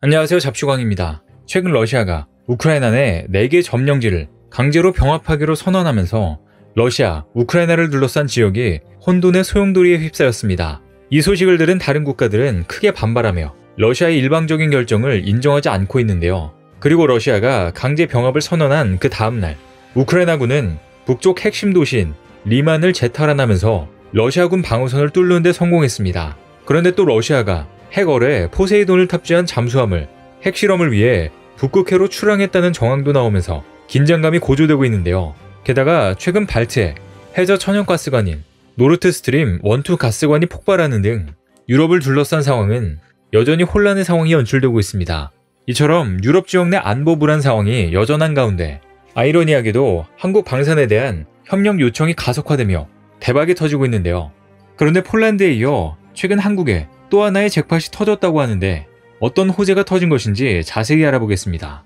안녕하세요. 잡슈광입니다. 최근 러시아가 우크라이나 내 4개 점령지를 강제로 병합하기로 선언하면서 러시아, 우크라이나를 둘러싼 지역이 혼돈의 소용돌이에 휩싸였습니다. 이 소식을 들은 다른 국가들은 크게 반발하며 러시아의 일방적인 결정을 인정하지 않고 있는데요. 그리고 러시아가 강제 병합을 선언한 그 다음날 우크라이나군은 북쪽 핵심 도시인 리만을 재탈환하면서 러시아군 방어선을 뚫는 데 성공했습니다. 그런데 또 러시아가 핵어뢰 포세이돈을 탑재한 잠수함을 핵실험을 위해 북극해로 출항했다는 정황도 나오면서 긴장감이 고조되고 있는데요. 게다가 최근 발트해 해저 천연가스관인 노르트스트림 1, 2 가스관이 폭발하는 등 유럽을 둘러싼 상황은 여전히 혼란의 상황이 연출되고 있습니다. 이처럼 유럽 지역 내 안보 불안 상황이 여전한 가운데 아이러니하게도 한국 방산에 대한 협력 요청이 가속화되며 대박이 터지고 있는데요. 그런데 폴란드에 이어 최근 한국에 또 하나의 잭팟이 터졌다고 하는데 어떤 호재가 터진 것인지 자세히 알아보겠습니다.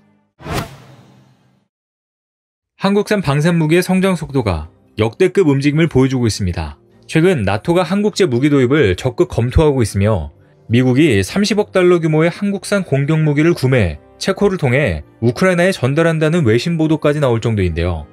한국산 방산무기의 성장 속도가 역대급 움직임을 보여주고 있습니다. 최근 나토가 한국제 무기 도입을 적극 검토하고 있으며 미국이 30억 달러 규모의 한국산 공격무기를 구매해 체코를 통해 우크라이나에 전달한다는 외신 보도까지 나올 정도인데요.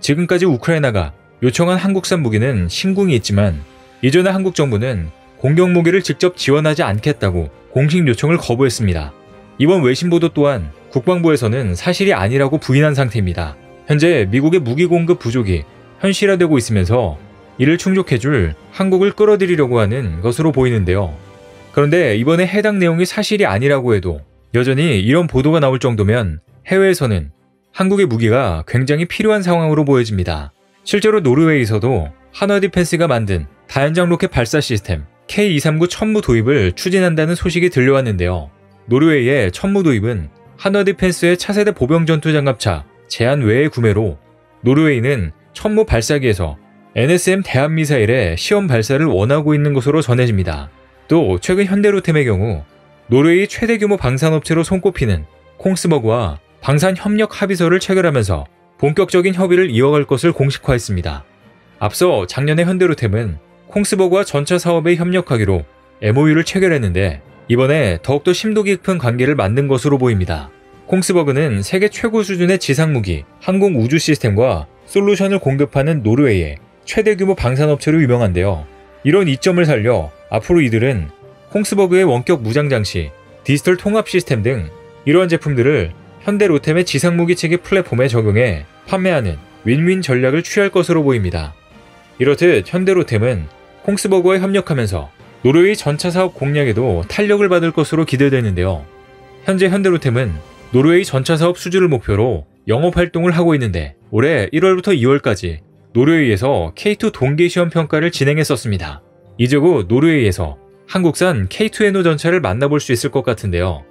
지금까지 우크라이나가 요청한 한국산 무기는 신궁이 있지만 이전에 한국 정부는 공격무기를 직접 지원하지 않겠다고 공식 요청을 거부했습니다. 이번 외신 보도 또한 국방부에서는 사실이 아니라고 부인한 상태입니다. 현재 미국의 무기 공급 부족이 현실화되고 있으면서 이를 충족해줄 한국을 끌어들이려고 하는 것으로 보이는데요. 그런데 이번에 해당 내용이 사실이 아니라고 해도 여전히 이런 보도가 나올 정도면 해외에서는 한국의 무기가 굉장히 필요한 상황으로 보여집니다. 실제로 노르웨이에서도 한화디펜스가 만든 다연장 로켓 발사 시스템 K239 천무 도입을 추진한다는 소식이 들려왔는데요. 노르웨이의 천무 도입은 한화디펜스의 차세대 보병 전투장갑차 제한 외의 구매로 노르웨이는 천무 발사기에서 NSM 대함미사일의 시험 발사를 원하고 있는 것으로 전해집니다. 또 최근 현대로템의 경우 노르웨이 최대 규모 방산업체로 손꼽히는 콩스버그와 방산 협력 합의서를 체결하면서 본격적인 협의를 이어갈 것을 공식화했습니다. 앞서 작년에 현대로템은 콩스버그와 전차 사업에 협력하기로 MOU를 체결했는데 이번에 더욱더 심도 깊은 관계를 만든 것으로 보입니다. 콩스버그는 세계 최고 수준의 지상무기, 항공 우주 시스템과 솔루션을 공급하는 노르웨이의 최대 규모 방산업체로 유명한데요. 이런 이점을 살려 앞으로 이들은 콩스버그의 원격 무장 장치, 디지털 통합 시스템 등 이러한 제품들을 현대로템의 지상무기 체계 플랫폼에 적용해 판매하는 윈윈 전략을 취할 것으로 보입니다. 이렇듯 현대로템은 콩스버그와 협력하면서 노르웨이 전차 사업 공략에도 탄력을 받을 것으로 기대되는데요. 현재 현대로템은 노르웨이 전차 사업 수주를 목표로 영업활동을 하고 있는데 올해 1월부터 2월까지 노르웨이에서 K2 동계 시험 평가를 진행했었습니다. 이제 곧 노르웨이에서 한국산 K2NO 전차를 만나볼 수 있을 것 같은데요.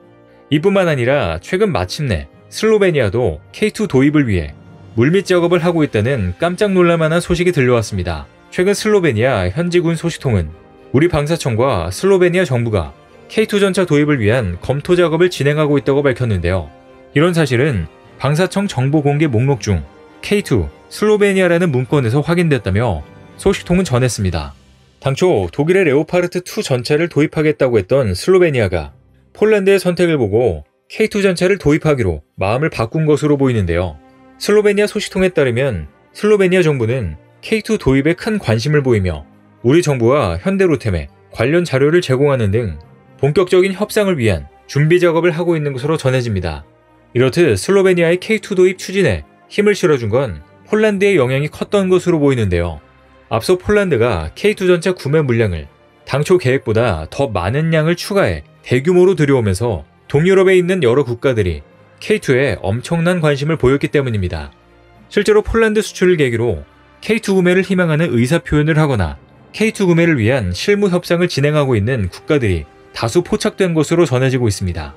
이뿐만 아니라 최근 마침내 슬로베니아도 K2 도입을 위해 물밑 작업을 하고 있다는 깜짝 놀랄만한 소식이 들려왔습니다. 최근 슬로베니아 현지군 소식통은 우리 방사청과 슬로베니아 정부가 K2 전차 도입을 위한 검토 작업을 진행하고 있다고 밝혔는데요. 이런 사실은 방사청 정보 공개 목록 중 K2 슬로베니아라는 문건에서 확인됐다며 소식통은 전했습니다. 당초 독일의 레오파르트2 전차를 도입하겠다고 했던 슬로베니아가 폴란드의 선택을 보고 K2 전차를 도입하기로 마음을 바꾼 것으로 보이는데요. 슬로베니아 소식통에 따르면 슬로베니아 정부는 K2 도입에 큰 관심을 보이며 우리 정부와 현대로템에 관련 자료를 제공하는 등 본격적인 협상을 위한 준비 작업을 하고 있는 것으로 전해집니다. 이렇듯 슬로베니아의 K2 도입 추진에 힘을 실어준 건 폴란드의 영향이 컸던 것으로 보이는데요. 앞서 폴란드가 K2 전차 구매 물량을 당초 계획보다 더 많은 양을 추가해 대규모로 들여오면서 동유럽에 있는 여러 국가들이 K2에 엄청난 관심을 보였기 때문입니다. 실제로 폴란드 수출을 계기로 K2 구매를 희망하는 의사표현을 하거나 K2 구매를 위한 실무 협상을 진행하고 있는 국가들이 다수 포착된 것으로 전해지고 있습니다.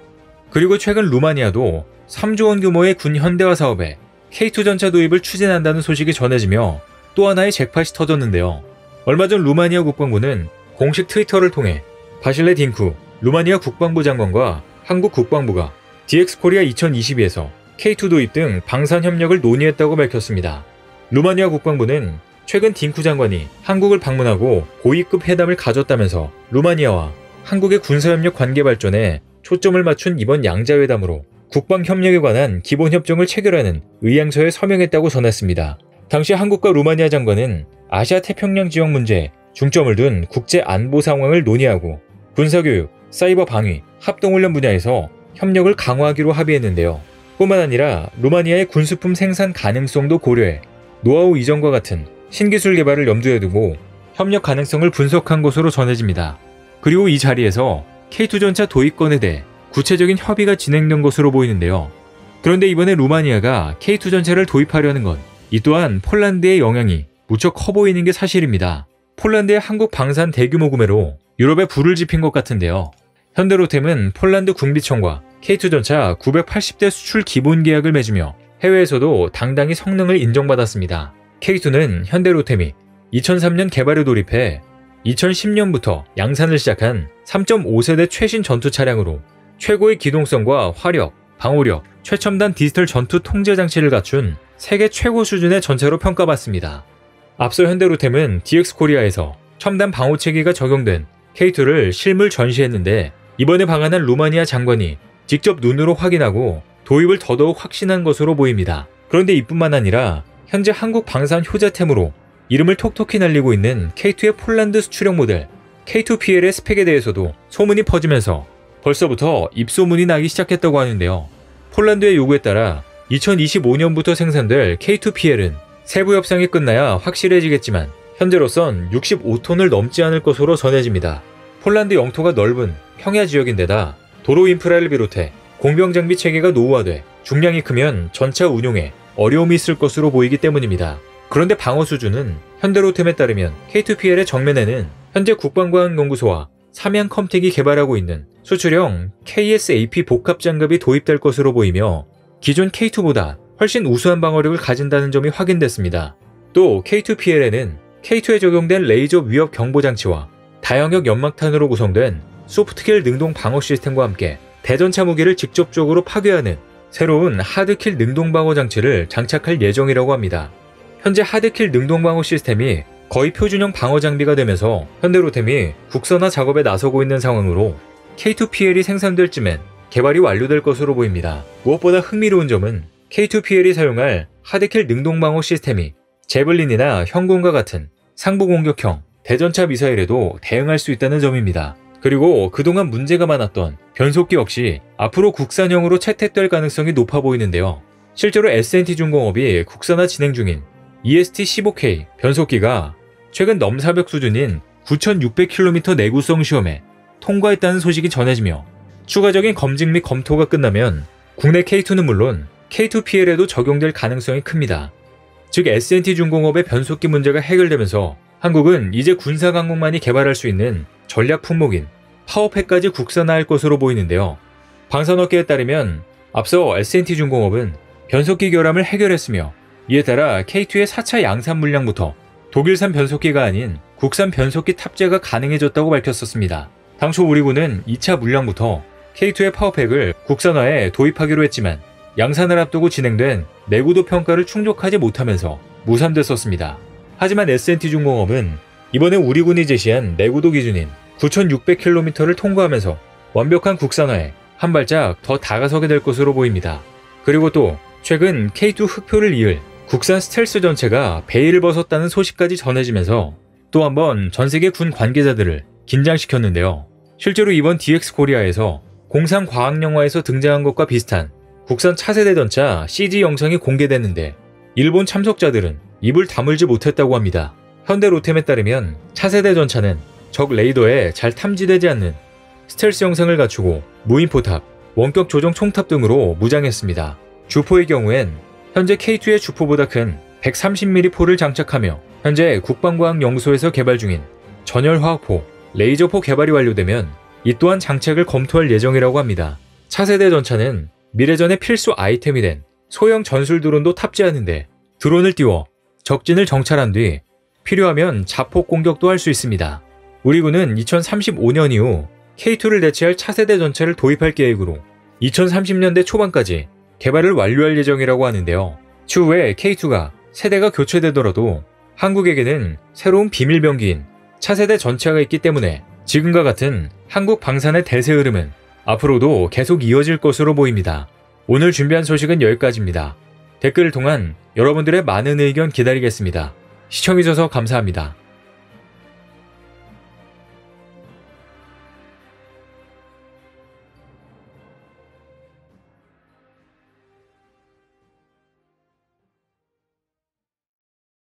그리고 최근 루마니아도 3조 원 규모의 군 현대화 사업에 K2 전차 도입을 추진한다는 소식이 전해지며 또 하나의 잭팟이 터졌는데요. 얼마 전 루마니아 국방부는 공식 트위터를 통해 바실레 딩쿠 루마니아 국방부 장관과 한국 국방부가 DX코리아 2022에서 K2 도입 등 방산 협력을 논의했다고 밝혔습니다. 루마니아 국방부는 최근 딩쿠 장관이 한국을 방문하고 고위급 회담을 가졌다면서 루마니아와 한국의 군사협력 관계 발전에 초점을 맞춘 이번 양자회담으로 국방협력에 관한 기본협정을 체결하는 의향서에 서명했다고 전했습니다. 당시 한국과 루마니아 장관은 아시아 태평양 지역 문제에 중점을 둔 국제 안보 상황을 논의하고 군사교육, 사이버 방위, 합동훈련 분야에서 협력을 강화하기로 합의했는데요. 뿐만 아니라 루마니아의 군수품 생산 가능성도 고려해 노하우 이전과 같은 신기술 개발을 염두에 두고 협력 가능성을 분석한 것으로 전해집니다. 그리고 이 자리에서 K2 전차 도입건에 대해 구체적인 협의가 진행된 것으로 보이는데요. 그런데 이번에 루마니아가 K2 전차를 도입하려는 건 이 또한 폴란드의 영향이 무척 커 보이는 게 사실입니다. 폴란드의 한국 방산 대규모 구매로 유럽에 불을 지핀 것 같은데요. 현대로템은 폴란드 군비청과 K2 전차 980대 수출 기본 계약을 맺으며 해외에서도 당당히 성능을 인정받았습니다. K2는 현대로템이 2003년 개발에 돌입해 2010년부터 양산을 시작한 3.5세대 최신 전투 차량으로 최고의 기동성과 화력, 방호력, 최첨단 디지털 전투 통제 장치를 갖춘 세계 최고 수준의 전차로 평가받습니다. 앞서 현대로템은 DX코리아에서 첨단 방호 체계가 적용된 K2를 실물 전시했는데 이번에 방한한 루마니아 장관이 직접 눈으로 확인하고 도입을 더더욱 확신한 것으로 보입니다. 그런데 이뿐만 아니라 현재 한국 방산 효자템으로 이름을 톡톡히 날리고 있는 K2의 폴란드 수출형 모델 K2PL의 스펙에 대해서도 소문이 퍼지면서 벌써부터 입소문이 나기 시작했다고 하는데요. 폴란드의 요구에 따라 2025년부터 생산될 K2PL은 세부 협상이 끝나야 확실해지겠지만 현재로선 65톤을 넘지 않을 것으로 전해집니다. 폴란드 영토가 넓은 평야 지역인데다 도로 인프라를 비롯해 공병 장비 체계가 노후화돼 중량이 크면 전차 운용에 어려움이 있을 것으로 보이기 때문입니다. 그런데 방어 수준은 현대로템에 따르면 K2PL의 정면에는 현재 국방과학연구소와 삼양컴텍이 개발하고 있는 수출형 KSAP 복합 장갑이 도입될 것으로 보이며 기존 K2보다 훨씬 우수한 방어력을 가진다는 점이 확인됐습니다. 또 K2PL에는 K2에 적용된 레이저 위협 경보 장치와 다영역 연막탄으로 구성된 소프트킬 능동 방어 시스템과 함께 대전차 무기를 직접적으로 파괴하는 새로운 하드킬 능동 방어 장치를 장착할 예정이라고 합니다. 현재 하드킬 능동 방어 시스템이 거의 표준형 방어 장비가 되면서 현대로템이 국산화 작업에 나서고 있는 상황으로 K2PL이 생산될 쯤엔 개발이 완료될 것으로 보입니다. 무엇보다 흥미로운 점은 K2PL이 사용할 하드킬 능동 방어 시스템이 제블린이나 현군과 같은 상부 공격형 대전차 미사일에도 대응할 수 있다는 점입니다. 그리고 그동안 문제가 많았던 변속기 역시 앞으로 국산형으로 채택될 가능성이 높아 보이는데요. 실제로 S&T중공업이 국산화 진행 중인 EST-15K 변속기가 최근 넘사벽 수준인 9,600km 내구성 시험에 통과했다는 소식이 전해지며 추가적인 검증 및 검토가 끝나면 국내 K2는 물론 K2PL에도 적용될 가능성이 큽니다. 즉 S&T중공업의 변속기 문제가 해결되면서 한국은 이제 군사강국만이 개발할 수 있는 전략 품목인 파워팩까지 국산화할 것으로 보이는데요. 방산업계에 따르면 앞서 S&T중공업은 변속기 결함을 해결했으며 이에 따라 K2의 4차 양산 물량부터 독일산 변속기가 아닌 국산 변속기 탑재가 가능해졌다고 밝혔었습니다. 당초 우리군은 2차 물량부터 K2의 파워팩을 국산화에 도입하기로 했지만 양산을 앞두고 진행된 내구도 평가를 충족하지 못하면서 무산됐었습니다. 하지만 S&T중공업은 이번에 우리군이 제시한 내구도 기준인 9,600km를 통과하면서 완벽한 국산화에 한 발짝 더 다가서게 될 것으로 보입니다. 그리고 또 최근 K2 흑표를 이을 국산 스텔스 전체가 베일을 벗었다는 소식까지 전해지면서 또 한번 전세계 군 관계자들을 긴장시켰는데요. 실제로 이번 DX코리아에서 공상과학영화에서 등장한 것과 비슷한 국산 차세대 전차 CG 영상이 공개됐는데 일본 참석자들은 입을 다물지 못했다고 합니다. 현대로템에 따르면 차세대 전차는 적 레이더에 잘 탐지되지 않는 스텔스 영상을 갖추고 무인포탑, 원격 조정 총탑 등으로 무장했습니다. 주포의 경우엔 현재 K2의 주포보다 큰 130mm 포를 장착하며 현재 국방과학연구소에서 개발 중인 전열화학포, 레이저포 개발이 완료되면 이 또한 장착을 검토할 예정이라고 합니다. 차세대 전차는 미래전의 필수 아이템이 된 소형 전술 드론도 탑재하는데 드론을 띄워 적진을 정찰한 뒤 필요하면 자폭 공격도 할 수 있습니다. 우리군은 2035년 이후 K2를 대체할 차세대 전차를 도입할 계획으로 2030년대 초반까지 개발을 완료할 예정이라고 하는데요. 추후에 K2가 세대가 교체되더라도 한국에게는 새로운 비밀병기인 차세대 전차가 있기 때문에 지금과 같은 한국 방산의 대세 흐름은 앞으로도 계속 이어질 것으로 보입니다. 오늘 준비한 소식은 여기까지입니다. 댓글을 통한 여러분들의 많은 의견 기다리겠습니다. 시청해주셔서 감사합니다.